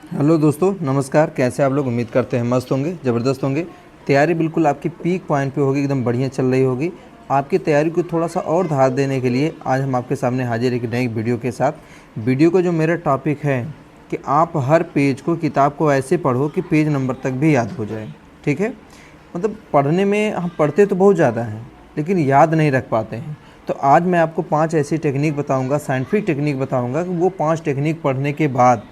Hello दोस्तों, नमस्कार। कैसे आप लोग? उम्मीद करते हैं मस्त होंगे, ज़बरदस्त होंगे। तैयारी बिल्कुल आपकी पीक पॉइंट पे होगी, एकदम बढ़िया चल रही होगी। आपकी तैयारी को थोड़ा सा और धार देने के लिए आज हम आपके सामने हाजिर एक नई वीडियो के साथ। वीडियो का जो मेरा टॉपिक है कि आप हर पेज को, किताब को ऐसे पढ़ो कि पेज नंबर तक भी याद हो जाए। ठीक है? मतलब पढ़ने में हम पढ़ते तो बहुत ज़्यादा हैं, लेकिन याद नहीं रख पाते हैं। तो आज मैं आपको 5 ऐसी टेक्निक बताऊंगा, साइंटिफिक टेक्निक बताऊंगा कि वो 5 टेक्निक पढ़ने के बाद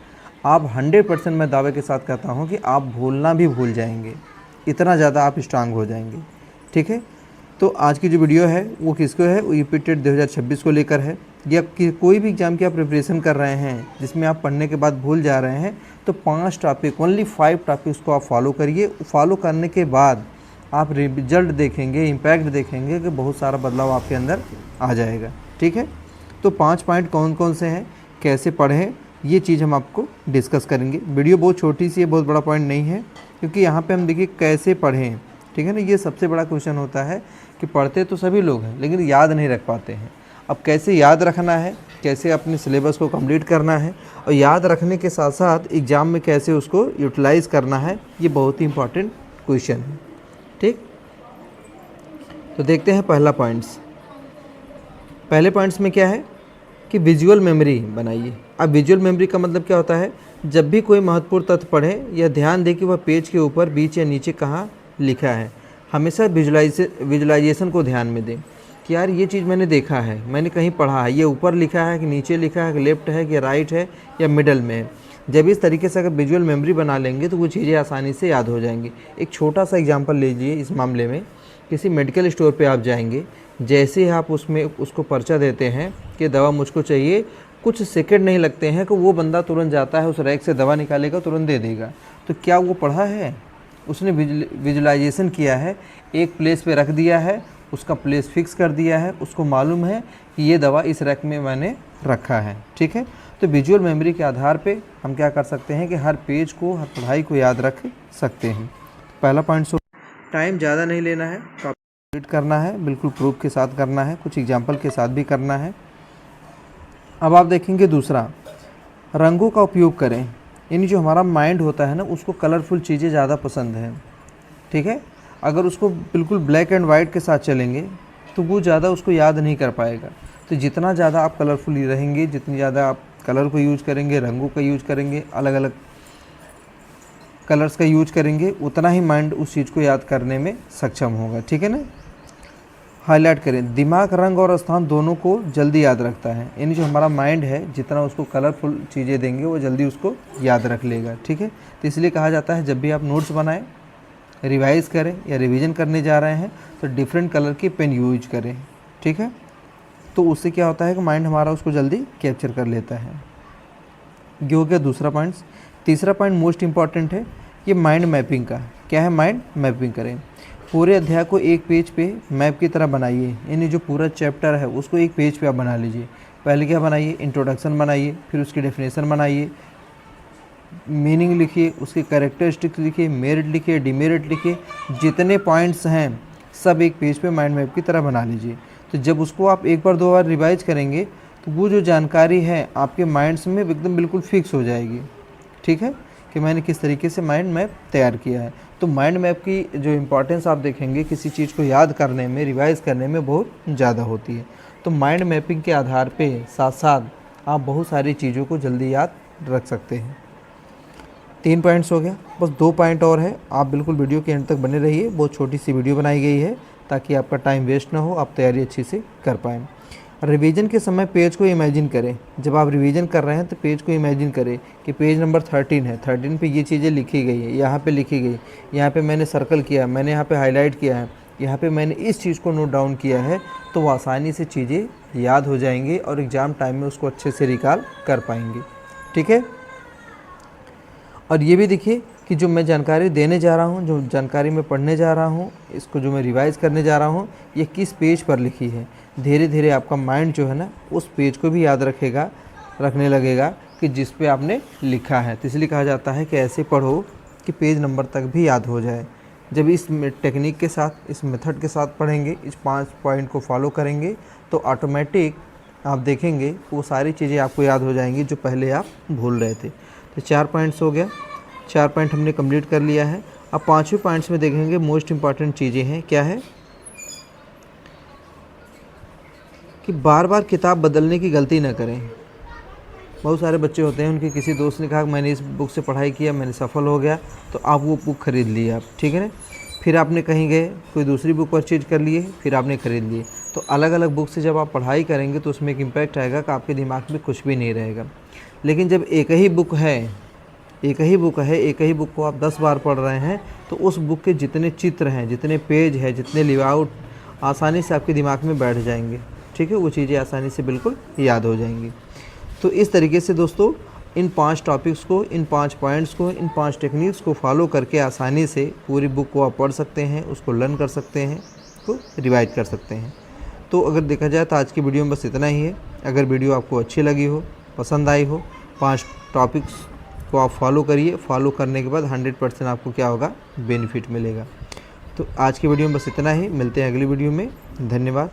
आप 100% मैं दावे के साथ कहता हूँ कि आप भूलना भी भूल जाएंगे। इतना ज़्यादा आप स्ट्रांग हो जाएंगे। ठीक है? तो आज की जो वीडियो है वो किसको है? वो यूपी टेट 2026 को लेकर है, या कि कोई भी एग्ज़ाम की आप प्रिपरेशन कर रहे हैं जिसमें आप पढ़ने के बाद भूल जा रहे हैं। तो 5 टॉपिक, ओनली 5 टॉपिक्स को आप फॉलो करिए। फॉलो करने के बाद आप रिजल्ट देखेंगे, इम्पैक्ट देखेंगे कि बहुत सारा बदलाव आपके अंदर आ जाएगा। ठीक है? तो 5 पॉइंट कौन कौन से हैं, कैसे पढ़ें, ये चीज़ हम आपको डिस्कस करेंगे। वीडियो बहुत छोटी सी है, बहुत बड़ा पॉइंट नहीं है, क्योंकि यहाँ पे हम देखिए कैसे पढ़ें। ठीक है ना? ये सबसे बड़ा क्वेश्चन होता है कि पढ़ते तो सभी लोग हैं लेकिन याद नहीं रख पाते हैं। अब कैसे याद रखना है, कैसे अपने सिलेबस को कंप्लीट करना है, और याद रखने के साथ साथ एग्ज़ाम में कैसे उसको यूटिलाइज़ करना है, ये बहुत ही इंपॉर्टेंट क्वेश्चन है। ठीक, तो देखते हैं पहले पॉइंट्स में क्या है कि विजुअल मेमोरी बनाइए। अब विजुअल मेमोरी का मतलब क्या होता है? जब भी कोई महत्वपूर्ण तथ्य पढ़ें या ध्यान दें कि वह पेज के ऊपर, बीच या नीचे कहाँ लिखा है। हमेशा विजुलाइजेशन को ध्यान में दें कि यार ये चीज़ मैंने देखा है, मैंने कहीं पढ़ा है, ये ऊपर लिखा है कि नीचे लिखा है, कि लेफ्ट है कि राइट है या मिडल में है। जब इस तरीके से अगर विजुअल मेमोरी बना लेंगे तो वो चीज़ें आसानी से याद हो जाएंगी। एक छोटा सा एग्जांपल लीजिए इस मामले में। किसी मेडिकल स्टोर पे आप जाएंगे, जैसे ही आप उसमें उसको पर्चा देते हैं कि दवा मुझको चाहिए, कुछ सेकंड नहीं लगते हैं कि वो बंदा तुरंत जाता है, उस रैक से दवा निकालेगा, तुरंत दे देगा। तो क्या वो पढ़ा है? उसने विजुलाइजेशन किया है, एक प्लेस पे रख दिया है, उसका प्लेस फिक्स कर दिया है, उसको मालूम है कि ये दवा इस रैक में मैंने रखा है। ठीक है? तो विजुअल मेमोरी के आधार पे हम क्या कर सकते हैं कि हर पेज को, हर पढ़ाई को याद रख सकते हैं। पहला पॉइंट, टाइम ज़्यादा नहीं लेना है, कंप्लीट करना है, बिल्कुल प्रूफ के साथ करना है, कुछ एग्जाम्पल के साथ भी करना है। अब आप देखेंगे दूसरा, रंगों का उपयोग करें। यानी जो हमारा माइंड होता है ना, उसको कलरफुल चीज़ें ज़्यादा पसंद हैं। ठीक है? अगर उसको बिल्कुल ब्लैक एंड वाइट के साथ चलेंगे तो वो ज़्यादा उसको याद नहीं कर पाएगा। तो जितना ज़्यादा आप कलरफुल रहेंगे, जितनी ज़्यादा आप कलर को यूज करेंगे, रंगों का यूज करेंगे, अलग अलग कलर्स का यूज करेंगे, उतना ही माइंड उस चीज़ को याद करने में सक्षम होगा। ठीक है ना? हाईलाइट करें। दिमाग रंग और स्थान दोनों को जल्दी याद रखता है। यानी जो हमारा माइंड है, जितना उसको कलरफुल चीज़ें देंगे वो जल्दी उसको याद रख लेगा। ठीक है? तो इसलिए कहा जाता है जब भी आप नोट्स बनाएं, रिवाइज़ करें या रिवीजन करने जा रहे हैं तो डिफरेंट कलर की पेन यूज करें। ठीक है? तो उससे क्या होता है कि माइंड हमारा उसको जल्दी कैप्चर कर लेता है। ये हो गया दूसरा पॉइंट। तीसरा पॉइंट मोस्ट इंपॉर्टेंट है, ये माइंड मैपिंग का। क्या है? माइंड मैपिंग करें। पूरे अध्याय को एक पेज पे मैप की तरह बनाइए। यानी जो पूरा चैप्टर है उसको एक पेज पे आप बना लीजिए। पहले क्या बनाइए? इंट्रोडक्शन बनाइए, फिर उसकी डेफिनेशन बनाइए, मीनिंग लिखिए, उसके कैरेक्टरिस्टिक्स लिखिए, मेरिट लिखिए, डिमेरिट लिखिए, जितने पॉइंट्स हैं सब एक पेज पे माइंड मैप की तरह बना लीजिए। तो जब उसको आप एक बार दो बार रिवाइज करेंगे तो वो जो जानकारी है आपके माइंड्स में एकदम बिल्कुल फिक्स हो जाएगी। ठीक है? कि मैंने किस तरीके से माइंड मैप तैयार किया है। तो माइंड मैप की जो इम्पोर्टेंस आप देखेंगे किसी चीज़ को याद करने में, रिवाइज करने में बहुत ज़्यादा होती है। तो माइंड मैपिंग के आधार पे साथ साथ आप बहुत सारी चीज़ों को जल्दी याद रख सकते हैं। 3 पॉइंट्स हो गया, बस 2 पॉइंट और है। आप बिल्कुल वीडियो के एंड तक बने रहिए। बहुत छोटी सी वीडियो बनाई गई है ताकि आपका टाइम वेस्ट ना हो, आप तैयारी अच्छी से कर पाएँ। रिवीजन के समय पेज को इमेजिन करें। जब आप रिवीजन कर रहे हैं तो पेज को इमेजिन करें कि पेज नंबर 13 है, 13 पे ये चीज़ें लिखी गई है, यहाँ पे लिखी गई, यहाँ पे मैंने सर्कल किया, मैंने यहाँ पे हाईलाइट किया है, यहाँ पे मैंने इस चीज़ को नोट डाउन किया है। तो वो आसानी से चीज़ें याद हो जाएंगी और एग्ज़ाम टाइम में उसको अच्छे से रिकॉल कर पाएंगे। ठीक है? और ये भी देखिए कि जो मैं जानकारी देने जा रहा हूँ, जो जानकारी मैं पढ़ने जा रहा हूँ, इसको जो मैं रिवाइज़ करने जा रहा हूँ, ये किस पेज पर लिखी है। धीरे धीरे आपका माइंड जो है ना उस पेज को भी याद रखने लगेगा कि जिस पे आपने लिखा है। तो इसलिए कहा जाता है कि ऐसे पढ़ो कि पेज नंबर तक भी याद हो जाए। जब इस टेक्निक के साथ, इस मेथड के साथ पढ़ेंगे, इस 5 पॉइंट को फॉलो करेंगे तो ऑटोमेटिक आप देखेंगे वो सारी चीज़ें आपको याद हो जाएंगी जो पहले आप भूल रहे थे। तो 4 पॉइंट्स हो गया, 4 पॉइंट हमने कंप्लीट कर लिया है। अब 5वें पॉइंट्स में देखेंगे मोस्ट इम्पॉर्टेंट चीज़ें हैं। क्या है कि बार बार किताब बदलने की गलती ना करें। बहुत सारे बच्चे होते हैं, उनके किसी दोस्त ने कहा मैंने इस बुक से पढ़ाई किया, मैंने सफल हो गया, तो आप वो बुक खरीद लिए आप, ठीक है ना। फिर आपने कहीं गए, कोई दूसरी बुक परचेज कर लिए, फिर आपने ख़रीद लिए। तो अलग अलग बुक से जब आप पढ़ाई करेंगे तो उसमें एक इम्पैक्ट आएगा कि आपके दिमाग में कुछ भी नहीं रहेगा। लेकिन जब एक ही बुक है, एक ही बुक को आप 10 बार पढ़ रहे हैं, तो उस बुक के जितने चित्र हैं, जितने पेज हैं, जितने लेआउट, आसानी से आपके दिमाग में बैठ जाएंगे, ठीक है। वो चीज़ें आसानी से बिल्कुल याद हो जाएंगी। तो इस तरीके से दोस्तों इन 5 टॉपिक्स को, इन 5 पॉइंट्स को, इन 5 टेक्निक्स को फॉलो करके आसानी से पूरी बुक को आप पढ़ सकते हैं, उसको लर्न कर सकते हैं, तो रिवाइज कर सकते हैं। तो अगर देखा जाए तो आज की वीडियो में बस इतना ही है। अगर वीडियो आपको अच्छी लगी हो, पसंद आई हो, 5 टॉपिक्स को आप फॉलो करिए। फॉलो करने के बाद 100% आपको क्या होगा, बेनिफिट मिलेगा। तो आज की वीडियो में बस इतना ही। मिलते हैं अगली वीडियो में। धन्यवाद।